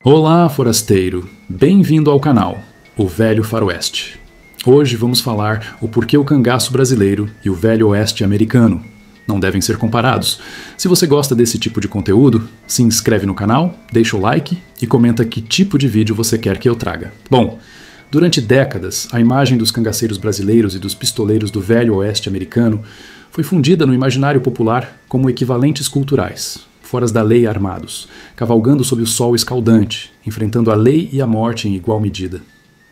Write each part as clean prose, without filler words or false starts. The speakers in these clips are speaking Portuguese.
Olá, forasteiro! Bem-vindo ao canal, O Velho Faroeste. Hoje vamos falar o porquê o cangaço brasileiro e o Velho Oeste americano não devem ser comparados. Se você gosta desse tipo de conteúdo, se inscreve no canal, deixa o like e comenta que tipo de vídeo você quer que eu traga. Bom, durante décadas, a imagem dos cangaceiros brasileiros e dos pistoleiros do Velho Oeste americano foi fundida no imaginário popular como equivalentes culturais, foras da lei armados, cavalgando sob o sol escaldante, enfrentando a lei e a morte em igual medida.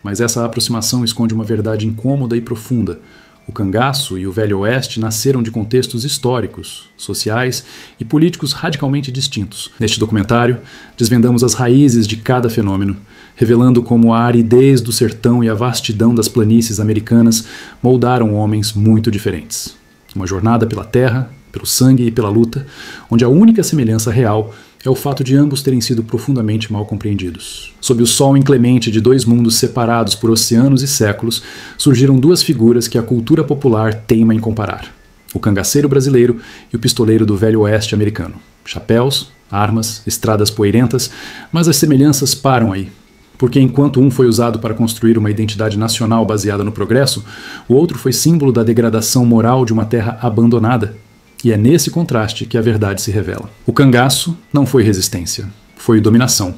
Mas essa aproximação esconde uma verdade incômoda e profunda. O cangaço e o Velho Oeste nasceram de contextos históricos, sociais e políticos radicalmente distintos. Neste documentário, desvendamos as raízes de cada fenômeno, revelando como a aridez do sertão e a vastidão das planícies americanas moldaram homens muito diferentes. Uma jornada pela terra, pelo sangue e pela luta, onde a única semelhança real é o fato de ambos terem sido profundamente mal compreendidos. Sob o sol inclemente de dois mundos separados por oceanos e séculos, surgiram duas figuras que a cultura popular teima em comparar: o cangaceiro brasileiro e o pistoleiro do Velho Oeste americano. Chapéus, armas, estradas poeirentas, mas as semelhanças param aí. Porque enquanto um foi usado para construir uma identidade nacional baseada no progresso, o outro foi símbolo da degradação moral de uma terra abandonada. E é nesse contraste que a verdade se revela. O cangaço não foi resistência, foi dominação.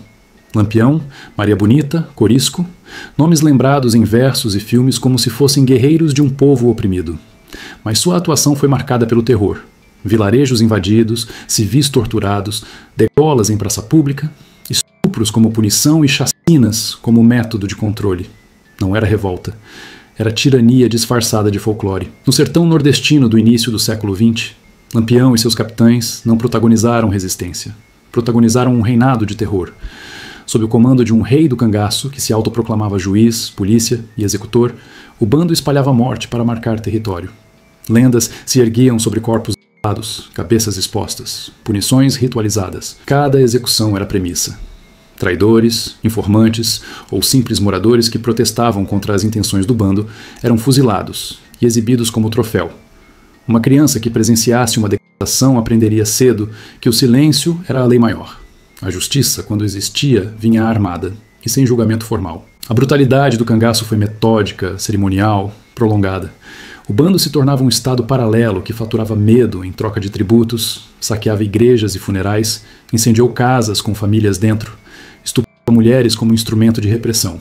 Lampião, Maria Bonita, Corisco, nomes lembrados em versos e filmes como se fossem guerreiros de um povo oprimido. Mas sua atuação foi marcada pelo terror. Vilarejos invadidos, civis torturados, degolas em praça pública, estupros como punição e chacinas como método de controle. Não era revolta. Era tirania disfarçada de folclore. No sertão nordestino do início do século XX, Lampião e seus capitães não protagonizaram resistência. Protagonizaram um reinado de terror. Sob o comando de um rei do cangaço, que se autoproclamava juiz, polícia e executor, o bando espalhava morte para marcar território. Lendas se erguiam sobre corpos lados, cabeças expostas, punições ritualizadas. Cada execução era premissa. Traidores, informantes ou simples moradores que protestavam contra as intenções do bando eram fuzilados e exibidos como troféu. Uma criança que presenciasse uma decapitação aprenderia cedo que o silêncio era a lei maior. A justiça, quando existia, vinha armada e sem julgamento formal. A brutalidade do cangaço foi metódica, cerimonial, prolongada. O bando se tornava um estado paralelo que faturava medo em troca de tributos, saqueava igrejas e funerais, incendiou casas com famílias dentro, estuprava mulheres como instrumento de repressão.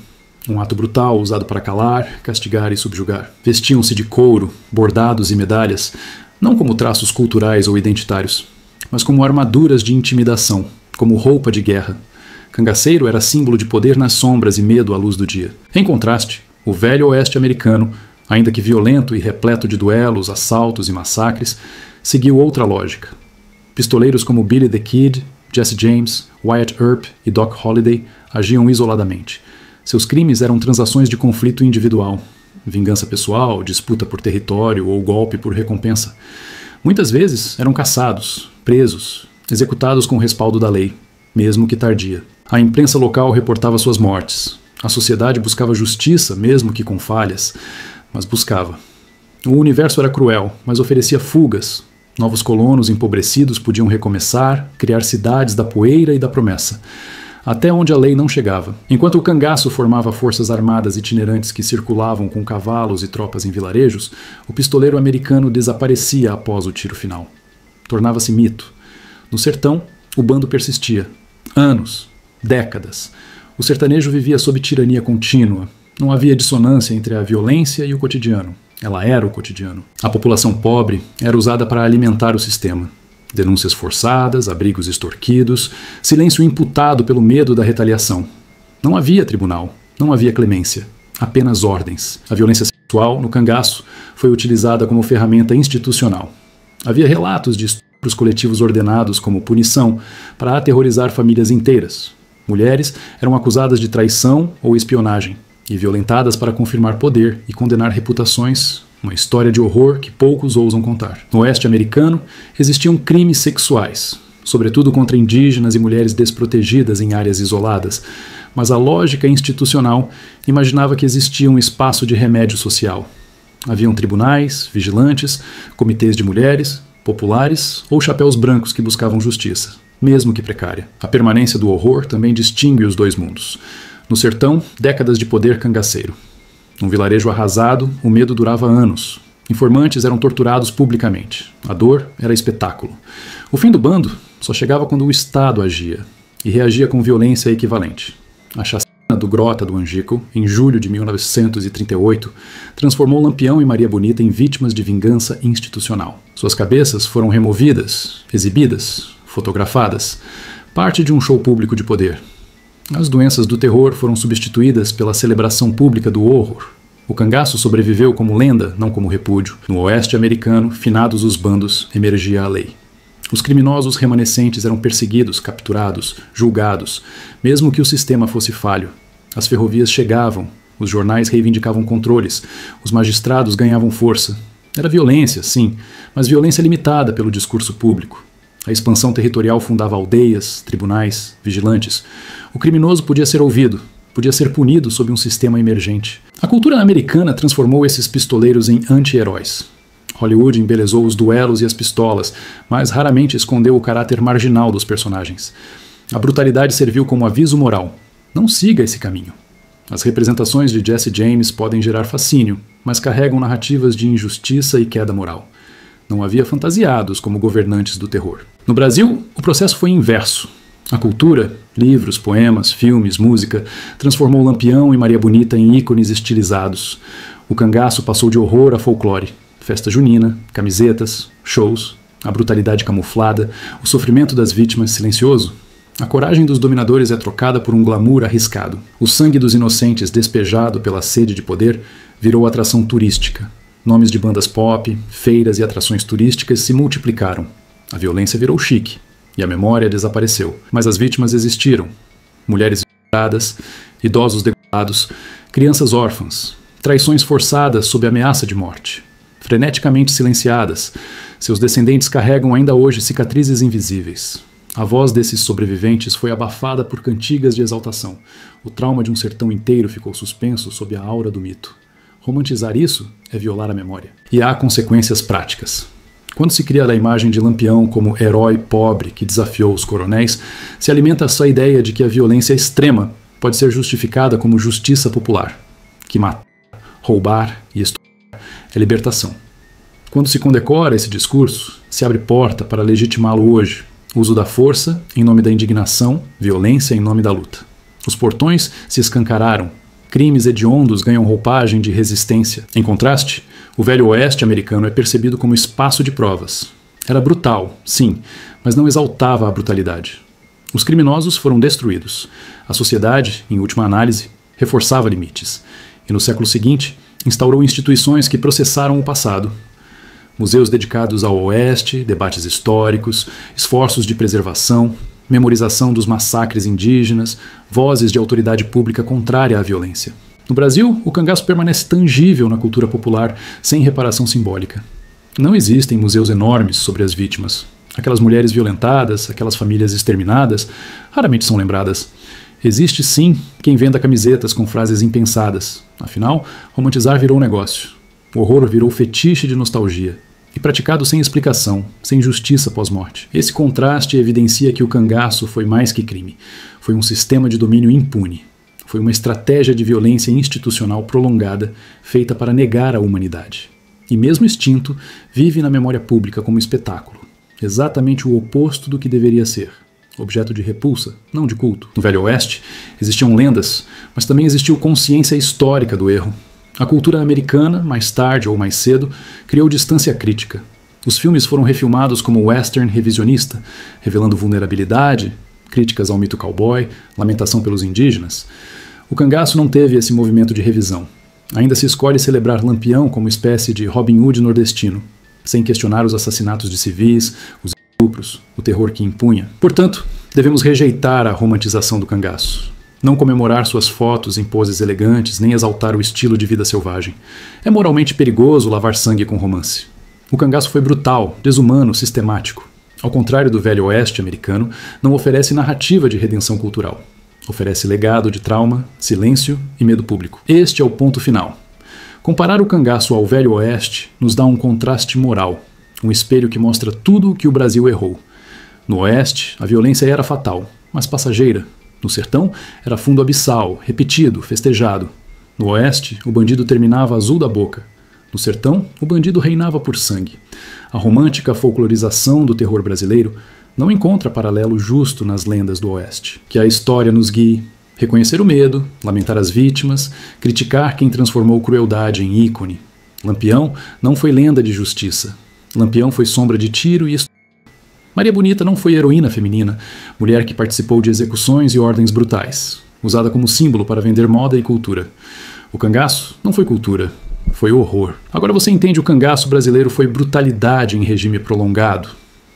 Um ato brutal usado para calar, castigar e subjugar. Vestiam-se de couro, bordados e medalhas, não como traços culturais ou identitários, mas como armaduras de intimidação, como roupa de guerra. Cangaceiro era símbolo de poder nas sombras e medo à luz do dia. Em contraste, o Velho Oeste americano, ainda que violento e repleto de duelos, assaltos e massacres, seguiu outra lógica. Pistoleiros como Billy the Kid, Jesse James, Wyatt Earp e Doc Holliday agiam isoladamente. Seus crimes eram transações de conflito individual, vingança pessoal, disputa por território ou golpe por recompensa. Muitas vezes eram caçados, presos, executados com o respaldo da lei, mesmo que tardia. A imprensa local reportava suas mortes. A sociedade buscava justiça, mesmo que com falhas, mas buscava. O universo era cruel, mas oferecia fugas. Novos colonos empobrecidos podiam recomeçar, criar cidades da poeira e da promessa, até onde a lei não chegava. Enquanto o cangaço formava forças armadas itinerantes que circulavam com cavalos e tropas em vilarejos, o pistoleiro americano desaparecia após o tiro final. Tornava-se mito. No sertão, o bando persistia. Anos, décadas. O sertanejo vivia sob tirania contínua. Não havia dissonância entre a violência e o cotidiano. Ela era o cotidiano. A população pobre era usada para alimentar o sistema. Denúncias forçadas, abrigos extorquidos, silêncio imputado pelo medo da retaliação. Não havia tribunal, não havia clemência, apenas ordens. A violência sexual, no cangaço, foi utilizada como ferramenta institucional. Havia relatos de estupros coletivos ordenados como punição para aterrorizar famílias inteiras. Mulheres eram acusadas de traição ou espionagem e violentadas para confirmar poder e condenar reputações. Uma história de horror que poucos ousam contar. No oeste americano, existiam crimes sexuais, sobretudo contra indígenas e mulheres desprotegidas em áreas isoladas, mas a lógica institucional imaginava que existia um espaço de remédio social. Haviam tribunais, vigilantes, comitês de mulheres, populares ou chapéus brancos que buscavam justiça. mesmo que precária. A permanência do horror também distingue os dois mundos. No sertão, décadas de poder cangaceiro. Num vilarejo arrasado, o medo durava anos. Informantes eram torturados publicamente. A dor era espetáculo. O fim do bando só chegava quando o Estado agia, e reagia com violência equivalente. A chacina do Grota do Angico, em julho de 1938, transformou Lampião e Maria Bonita em vítimas de vingança institucional. Suas cabeças foram removidas, exibidas, fotografadas, parte de um show público de poder. As doenças do terror foram substituídas pela celebração pública do horror. O cangaço sobreviveu como lenda, não como repúdio. No oeste americano, finados os bandos, emergia a lei. Os criminosos remanescentes eram perseguidos, capturados, julgados, mesmo que o sistema fosse falho. As ferrovias chegavam, os jornais reivindicavam controles, os magistrados ganhavam força. Era violência, sim, mas violência limitada pelo discurso público. A expansão territorial fundava aldeias, tribunais, vigilantes. O criminoso podia ser ouvido, podia ser punido sob um sistema emergente. A cultura americana transformou esses pistoleiros em anti-heróis. Hollywood embelezou os duelos e as pistolas, mas raramente escondeu o caráter marginal dos personagens. A brutalidade serviu como aviso moral. Não siga esse caminho. As representações de Jesse James podem gerar fascínio, mas carregam narrativas de injustiça e queda moral. Não havia fantasiados como governantes do terror. No Brasil, o processo foi inverso. A cultura, livros, poemas, filmes, música, transformou Lampião e Maria Bonita em ícones estilizados. O cangaço passou de horror a folclore. Festa junina, camisetas, shows, a brutalidade camuflada, o sofrimento das vítimas silencioso. A coragem dos dominadores é trocada por um glamour arriscado. O sangue dos inocentes despejado pela sede de poder virou atração turística. Nomes de bandas pop, feiras e atrações turísticas se multiplicaram. A violência virou chique e a memória desapareceu. Mas as vítimas existiram. Mulheres violadas, idosos degolados, crianças órfãs, traições forçadas sob ameaça de morte. Freneticamente silenciadas, seus descendentes carregam ainda hoje cicatrizes invisíveis. A voz desses sobreviventes foi abafada por cantigas de exaltação. O trauma de um sertão inteiro ficou suspenso sob a aura do mito. Romantizar isso é violar a memória. E há consequências práticas. Quando se cria a imagem de Lampião como herói pobre que desafiou os coronéis, se alimenta essa ideia de que a violência extrema pode ser justificada como justiça popular, que matar, roubar e estuprar é libertação. Quando se condecora esse discurso, se abre porta para legitimá-lo hoje. Uso da força em nome da indignação, violência em nome da luta. Os portões se escancararam. Crimes hediondos ganham roupagem de resistência. Em contraste, o velho oeste americano é percebido como espaço de provas. Era brutal, sim, mas não exaltava a brutalidade. Os criminosos foram destruídos. A sociedade, em última análise, reforçava limites. E no século seguinte, instaurou instituições que processaram o passado. Museus dedicados ao Oeste, debates históricos, esforços de preservação, memorização dos massacres indígenas, vozes de autoridade pública contrária à violência. No Brasil, o cangaço permanece tangível na cultura popular, sem reparação simbólica. Não existem museus enormes sobre as vítimas. Aquelas mulheres violentadas, aquelas famílias exterminadas, raramente são lembradas. Existe sim quem venda camisetas com frases impensadas. Afinal, romantizar virou negócio. O horror virou fetiche de nostalgia. E praticado sem explicação, sem justiça pós-morte. Esse contraste evidencia que o cangaço foi mais que crime. Foi um sistema de domínio impune. Foi uma estratégia de violência institucional prolongada, feita para negar a humanidade. E mesmo extinto, vive na memória pública como espetáculo. Exatamente o oposto do que deveria ser. Objeto de repulsa, não de culto. No Velho Oeste, existiam lendas, mas também existiu consciência histórica do erro. A cultura americana, mais tarde ou mais cedo, criou distância crítica. Os filmes foram refilmados como western revisionista, revelando vulnerabilidade, críticas ao mito cowboy, lamentação pelos indígenas. O cangaço não teve esse movimento de revisão. Ainda se escolhe celebrar Lampião como espécie de Robin Hood nordestino, sem questionar os assassinatos de civis, os estupros, o terror que impunha. Portanto, devemos rejeitar a romantização do cangaço. Não comemorar suas fotos em poses elegantes, nem exaltar o estilo de vida selvagem. É moralmente perigoso lavar sangue com romance. O cangaço foi brutal, desumano, sistemático. Ao contrário do Velho Oeste americano, não oferece narrativa de redenção cultural. Oferece legado de trauma, silêncio e medo público. Este é o ponto final. Comparar o cangaço ao Velho Oeste nos dá um contraste moral, um espelho que mostra tudo o que o Brasil errou. No Oeste, a violência era fatal, mas passageira. No Sertão, era fundo abissal, repetido, festejado. No Oeste, o bandido terminava azul da boca. No Sertão, o bandido reinava por sangue. A romântica folclorização do terror brasileiro não encontra paralelo justo nas lendas do Oeste. Que a história nos guie, reconhecer o medo, lamentar as vítimas, criticar quem transformou crueldade em ícone. Lampião não foi lenda de justiça. Lampião foi sombra de tiro e Maria Bonita não foi heroína feminina, mulher que participou de execuções e ordens brutais, usada como símbolo para vender moda e cultura. O cangaço não foi cultura, foi horror. Agora você entende, o cangaço brasileiro foi brutalidade em regime prolongado.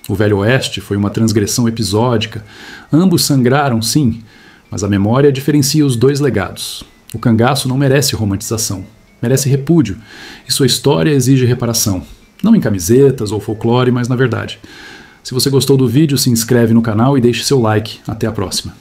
O Velho Oeste foi uma transgressão episódica. Ambos sangraram, sim, mas a memória diferencia os dois legados. O cangaço não merece romantização, merece repúdio, e sua história exige reparação. Não em camisetas ou folclore, mas na verdade. Se você gostou do vídeo, se inscreve no canal e deixe seu like. Até a próxima.